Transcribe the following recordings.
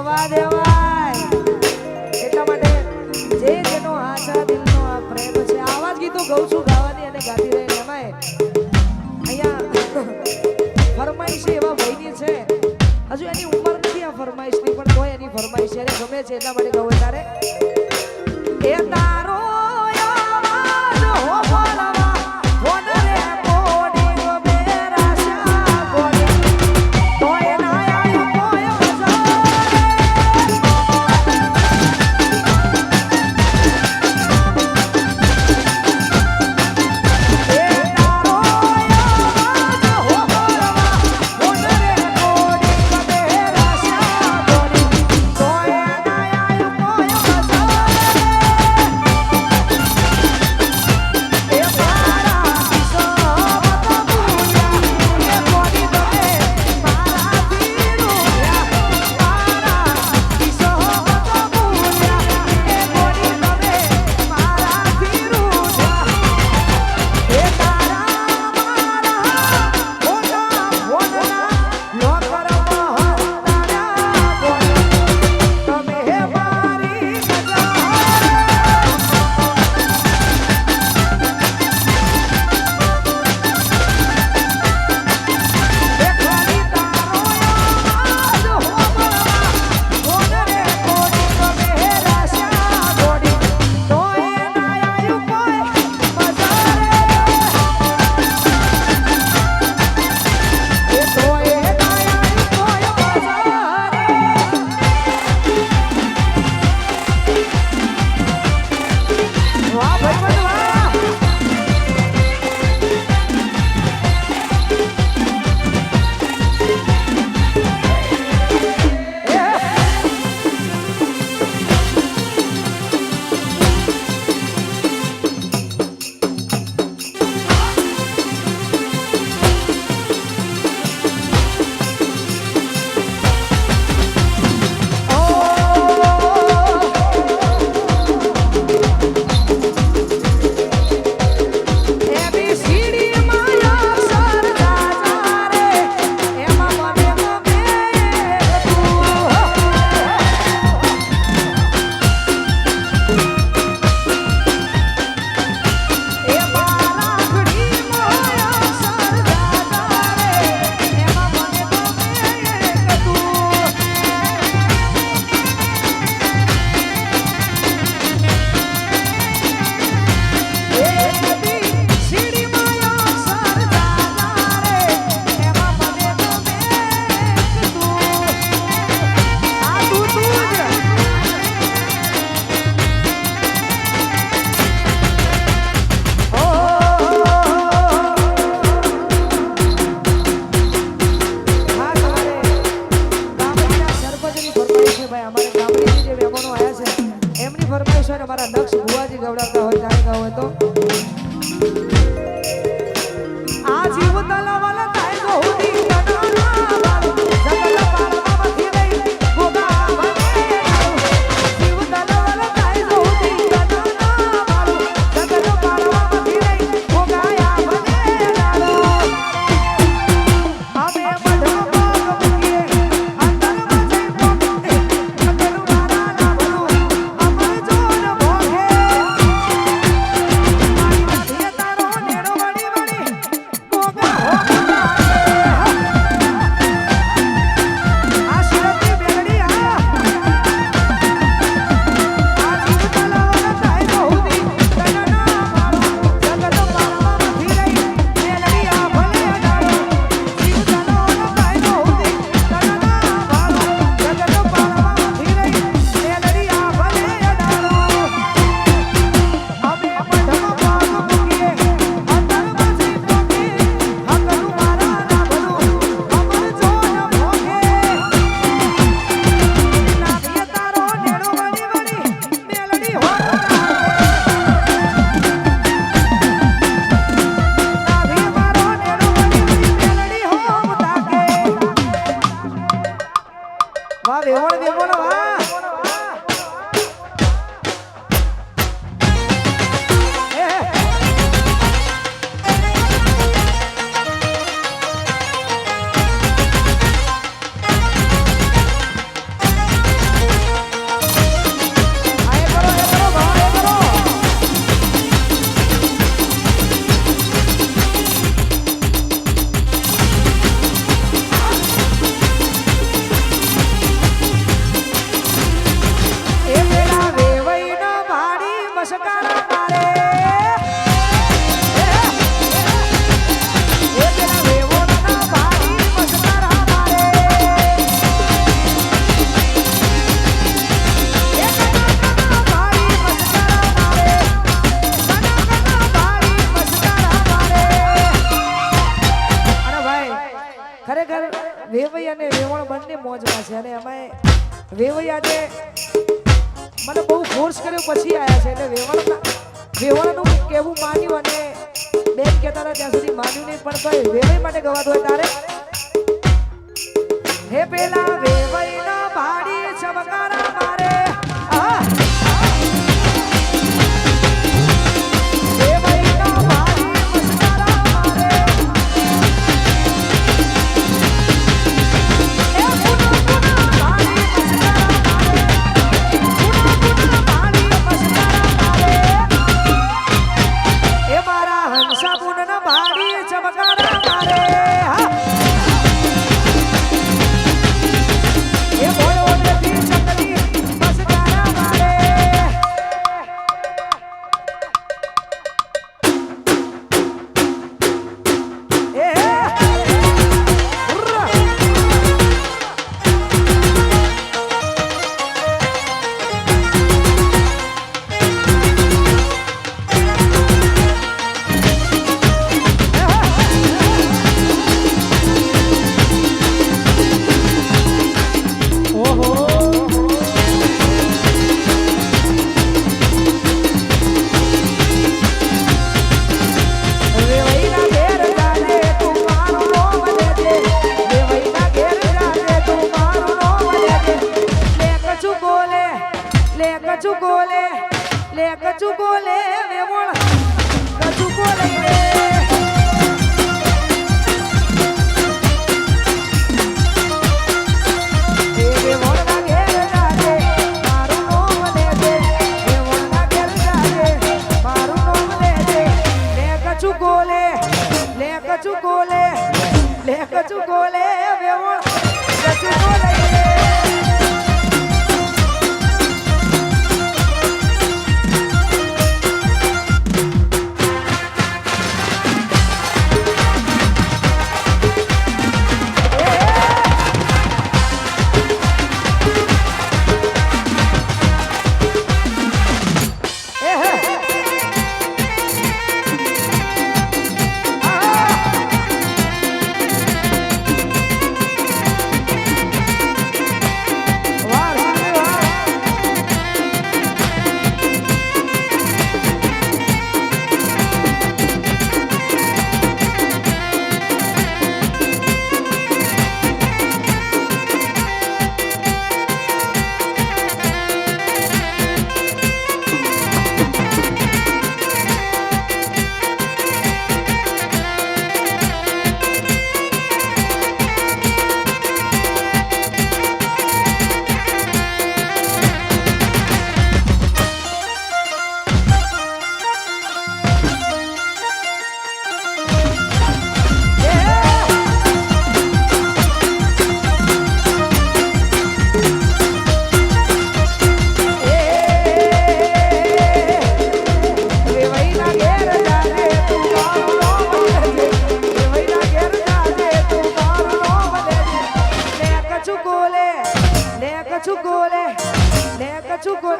જવા દેવાય. એટલા માટે જે જેનો આશા દિલનો આ પ્રેમ છે આવા જ ગીતો ગાઉં છું ગાવાની અને ગાતી રહી. એમાંય અહીંયા ફરમાઈશ એવા ભાઈની છે, હજુ એની ઉંમર નથી આ ફરમાઈશની, પણ તોય એની ફરમાઈશ એને ગમે છે એટલા માટે ગાઉં. તારે એ તારો આવાજ હો બોલવા ફોન રે કોડી ગો બેરાશા કોડી તોય ના આયો કોઈ મજા. એ તારો આવાજ હો બોલવા ફોન રે કોડી ગો બેરાશા કોડી તોય ના આયો કોઈ મજા. અમારા નક્ષ ભુવાજી ગવડાવતા હોય જાણે ગાવ હોય તો આ જીવ તલાવાલા થાય તો હોડી કનાના વાલો જગત પારમાંથી રહી ગોગા બને જીવ તલાવાલા થાય તો હોડી કનાના વાલો જગત પારમાંથી રહી ગોગા બને લાલો અમે મઢ પાગ મૂકીએ અંદર મજે પોકે કતરું મારા ના ભલો અમર જોન ભોગે મારી તારો નેડો વળી વળી ગોગા હો આ શિરતી બેગડી આ જીવ તલાવાલા થાય તો હોડી કનાના વાલો જગત પારમાંથી રહી મેલડી આ ભલે ડાળો જીવ તલાવાલા થાય તો હોડી કનાના વાલો જગત પારમાંથી રહી મેલડી આ ભલે ડાળો અમે મઢનો પાગ મૂકીએ અંદર મજી પોકે હકરું મારા ના ભલો અમર જોન ભોગે નાથીએ તારો નેડો વળી વળી મેલડી હો નાથી મારો નેડો વળી વળી મેલડી હો તાકે વાહ વેવણ વેવણ વાહ એ છે અને એમાંય વેવાઈ આજે મને બહુ ફોર્સ કર્યો પછી આવ્યા છે એટલે વેવાળાનું કેવું માન્યું અને બેન કહેતા હતા ત્યાં સુધી માન્યું નહીં પણ તોય વેવાઈ માટે ગવાતું હોય તારે હે પેલા વેવાઈના ભાડી ચમકારા મારે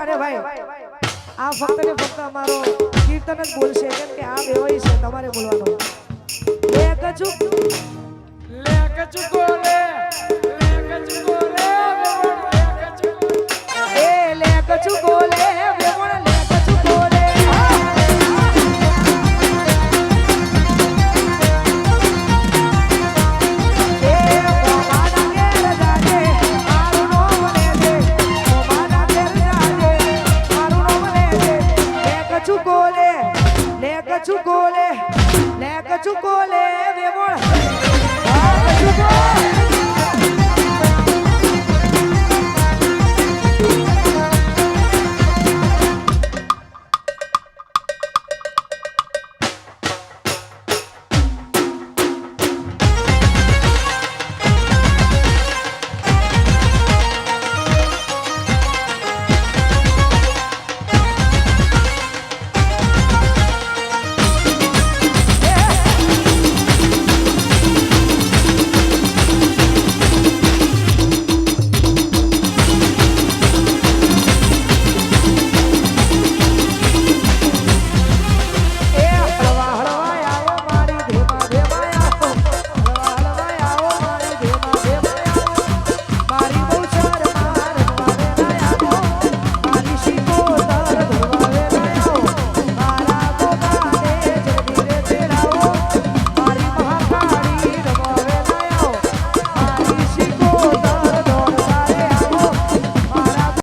અરે ભાઈ આ ફક્ત ને ફક્ત અમારો કીર્તન જ બોલશે કેમ કે આ વેવાઈ છે તમારે બોલવાનો લે કચુકો લે